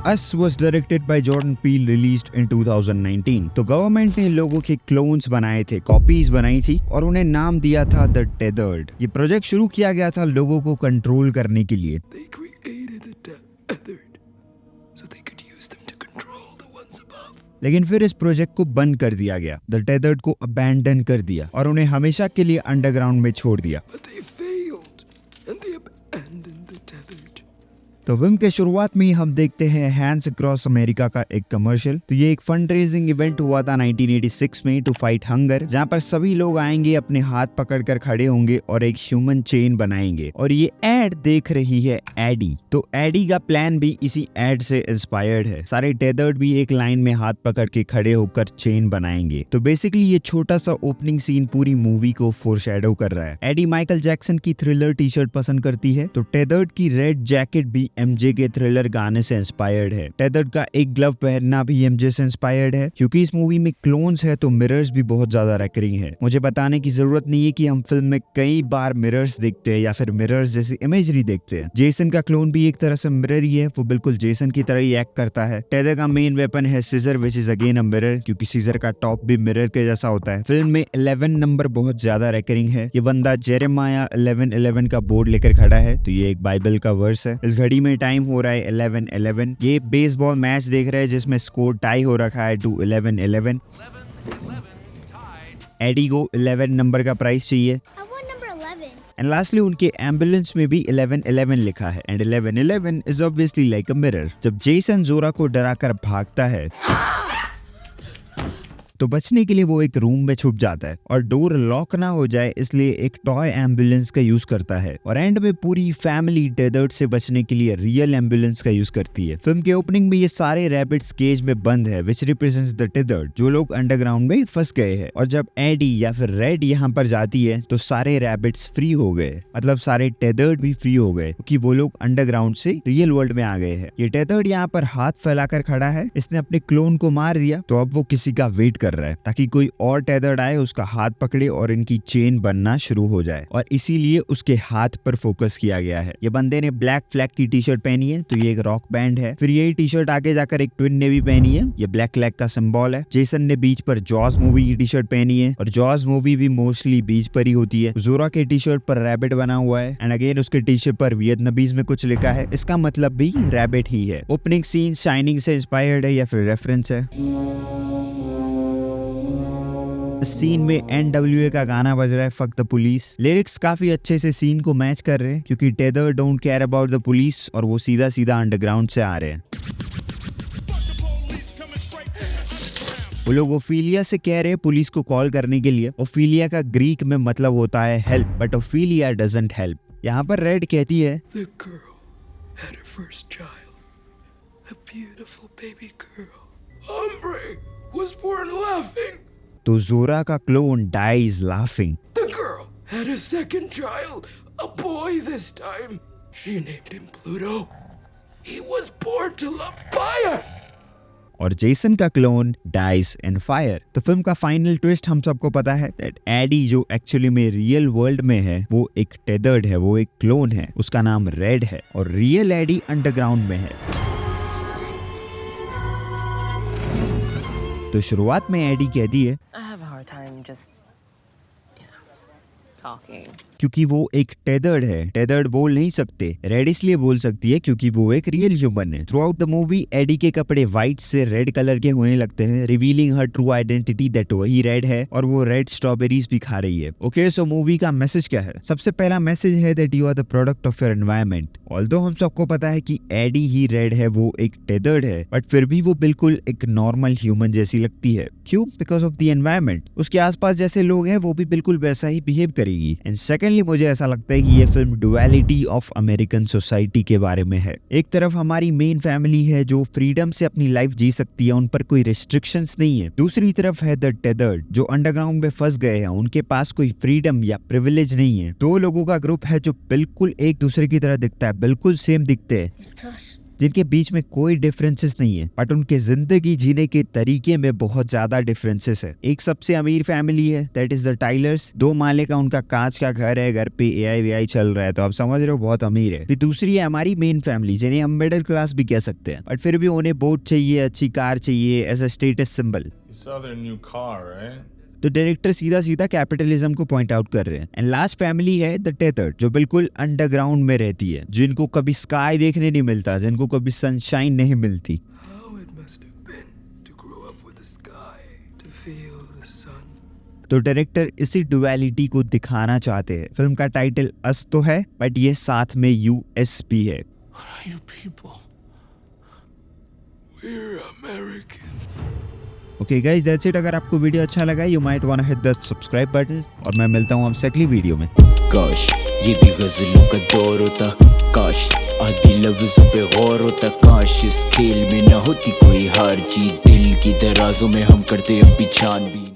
Us was directed by Jordan Peele, released in 2019। तो government ने लोगों के क्लोन्स बनाए थे, कॉपीज बनाई थी और उन्हें नाम दिया था द टेदर्ड। ये प्रोजेक्ट शुरू किया गया था लोगों को कंट्रोल करने के लिए। लेकिन फिर इस प्रोजेक्ट को बंद कर दिया गया, द टेदर्ड को अबैंडन कर दिया और उन्हें हमेशा के लिए अंडरग्राउंड में छोड़ दिया। तो फिल्म के शुरुआत में ही हम देखते हैं हैंड्स अक्रॉस अमेरिका का एक कमर्शियल। तो ये एक फंड रेजिंग इवेंट हुआ था 1986 में टू फाइट हंगर, जहाँ पर सभी लोग आएंगे, अपने हाथ पकड़कर खड़े होंगे और एक ह्यूमन चेन बनाएंगे। और ये एड देख रही है एडी। तो एडी का प्लान भी इसी एड से इंस्पायर्ड है। सारे टेदर्ड भी एक लाइन में हाथ पकड़ के खड़े होकर चेन बनाएंगे। तो बेसिकली ये छोटा सा ओपनिंग सीन पूरी मूवी को फोरशैडो कर रहा है। एडी माइकल जैक्सन की थ्रिलर टी शर्ट पसंद करती है, तो टेदर्ड की रेड जैकेट भी एमजे के थ्रिलर गाने से इंस्पायर्ड है। टेदर्ड का एक ग्लव पहनना भी एमजे से इंस्पायर्ड है। क्योंकि इस मूवी में क्लोन्स है तो मिरर्स भी बहुत ज्यादा रेकरिंग है। मुझे बताने की जरूरत नहीं है कि हम फिल्म में कई बार मिरर्स देखते हैं या फिर मिरर्स जैसी इमेजरी देखते हैं। जेसन का क्लोन भी एक तरह से मिरर ही है, वो बिल्कुल जेसन की तरह ही एक्ट करता है। टेदर का मेन वेपन है scissor, which is again a mirror, क्योंकि सीजर का टॉप भी मिरर के जैसा होता है। फिल्म में 11 नंबर बहुत ज्यादा रेकरिंग है। ये बंदा जेरेमाया 11:11 का बोर्ड लेकर खड़ा है, तो ये एक बाइबल का वर्स है। इस घड़ी में टाइम हो रहा है 11:11। ये बेसबॉल मैच देख रहे हैं जिसमें स्कोर टाई हो रखा है टू 11:11। एडी को 11 नंबर का प्राइस चाहिए। एंड लास्टली उनके एम्बुलेंस में भी 11:11 लिखा है। And 11:11 is obviously like a mirror. जब जेसन जोरा को डराकर भागता है तो बचने के लिए वो एक रूम में छुप जाता है और डोर लॉक ना हो जाए इसलिए एक टॉय एम्बुलेंस का यूज करता है। और एंड में पूरी फैमिली टेदर्ड से बचने के लिए रियल एम्बुलेंस का यूज करती है। फिल्म के ओपनिंग में ये सारे रैबिट्स केज में बंद है, विच रिप्रेजेंट्स द टेदर्ड, जो लोग अंडरग्राउंड में फंस गए हैं। और जब एडी या फिर रेड यहाँ पर जाती है तो सारे रैबिट्स फ्री हो गए, मतलब सारे टेदर्ड भी फ्री हो गए, क्योंकि वो लोग अंडरग्राउंड से रियल वर्ल्ड में आ गए हैं। ये टेदर्ड यहाँ पर हाथ फैलाकर खड़ा है, इसने अपने क्लोन को मार दिया, तो अब वो किसी का वेट कर रहा है ताकि कोई और टेदर्ड आए, उसका हाथ पकड़े और इनकी चेन बनना शुरू हो जाए। और इसीलिए उसके हाथ पर फोकस किया गया है। ये बंदे ने ब्लैक फ्लैग की टी शर्ट पहनी है, तो ये एक रॉक बैंड है। फिर यही टी शर्ट आगे जाकर एक ट्विन ने भी पहनी है, ये ब्लैक फ्लैग का सिंबल है। जेसन ने बीच पर जॉज मूवी की टी शर्ट पहनी है, और जॉज मूवी भी मोस्टली बीच पर ही होती है। जोरा के टी शर्ट पर रैबिट बना हुआ है, एंड अगेन उसके टी शर्ट पर वियतनामीज में कुछ लिखा है, इसका मतलब भी रैबिट ही है। ओपनिंग सीन शाइनिंग से इंस्पायर्ड है या फिर रेफरेंस है। सीन में NWA का गाना बज रहा है, फक द पुलिस। लिरिक्स काफी अच्छे से सीन को मैच कर रहे हैं, क्योंकि tether don't care about the police और वो सीधा सीधा अंडरग्राउंड से आ रहे हैं। वो लोग ओफिलिया से कह रहे हैं पुलिस को कॉल करने के लिए। ओफिलिया का ग्रीक में मतलब होता है help, but Ophelia doesn't help. यहाँ पर रेड कहती है The girl had her first child, a beautiful baby girl. Hombre was born laughing. तो जोरा का clone dies laughing. The girl had a second child, a boy this time. She named him Pluto. He was born to love fire. और Jason का clone dies in fire. तो film का final twist हम सबको पता है that AD जो actually में रियल वर्ल्ड में है वो एक टेदर्ड है, वो एक क्लोन है, उसका नाम रेड है, और रियल एडी अंडरग्राउंड में है। तो शुरुआत में एडी कहती है क्योंकि वो एक टेदर्ड है, टेदर्ड बोल नहीं सकते। रेड इसलिए बोल सकती है क्योंकि वो एक रियल ह्यूमन है। Throughout the movie Addy के कपड़े व्हाइट से रेड कलर के होने लगते हैं, revealing her true identity that वही रेड है और वो रेड स्ट्रॉबेरीज भी खा रही है। ओके, सो मूवी का मैसेज क्या है? सबसे पहला मैसेज है that you are the product of your environment. Although हम सबको पता है कि एडी ही रेड है, वो एक टेदर्ड है, बट फिर भी वो बिल्कुल एक नॉर्मल ह्यूमन जैसी लगती है। क्यों? Because of the environment. उसके आसपास जैसे लोग हैं वो भी बिल्कुल वैसा ही बिहेव करेगी। एंड सेकेंडली मुझे ऐसा लगता है कि ये film duality of American society के बारे में है। एक तरफ हमारी मेन फैमिली है जो फ्रीडम से अपनी लाइफ जी सकती है, उन पर कोई रिस्ट्रिक्शंस नहीं है। दूसरी तरफ है द टेदर्ड जो अंडरग्राउंड में फंस गए हैं, उनके पास कोई फ्रीडम या प्रिविलेज नहीं है। दो लोगों का ग्रुप है जो बिल्कुल एक दूसरे की तरह दिखता है, बिल्कुल सेम दिखते हैं। जिनके बीच में कोई डिफरेंसेस नहीं है, बट उनके जिंदगी जीने के तरीके में बहुत ज्यादा डिफरेंसेस है। एक सबसे अमीर फैमिली है, दैट इज द टाइलर्स। 2 माले का उनका कांच का घर है, घर पे AI चल रहा है, तो आप समझ रहे हो बहुत अमीर है। फिर दूसरी है हमारी मेन फैमिली, जिन्हें हम मिडिल क्लास भी कह सकते हैं, बट फिर भी उन्हें बोट चाहिए, अच्छी कार चाहिए एज अ स्टेटस सिंबल। तो डायरेक्टर सीधा सीधा कैपिटलिज्म को पॉइंट आउट कर रहे हैं। एंड लास्ट फैमिली है द टेथर्ड, जो बिल्कुल अंडरग्राउंड में रहती है, जिनको कभी स्काई देखने नहीं मिलता, जिनको कभी सनशाइन नहीं मिलती। तो डायरेक्टर इसी डुअलिटी को दिखाना चाहते हैं। फिल्म का टाइटल अस तो है, बट ये साथ में US भी है। Okay guys, that's it. अगर आपको वीडियो अच्छा लगा, you might want hit the subscribe button, और मैं मिलता हूँ आपसे अगली वीडियो में। काश ये भी गजलों का दौर होता, काश आदि लफ्ज़ों पे गौर होता, काश इस खेल में न होती कोई हार जीत, दिल की दराजों में हम करते अब भी छानबीन।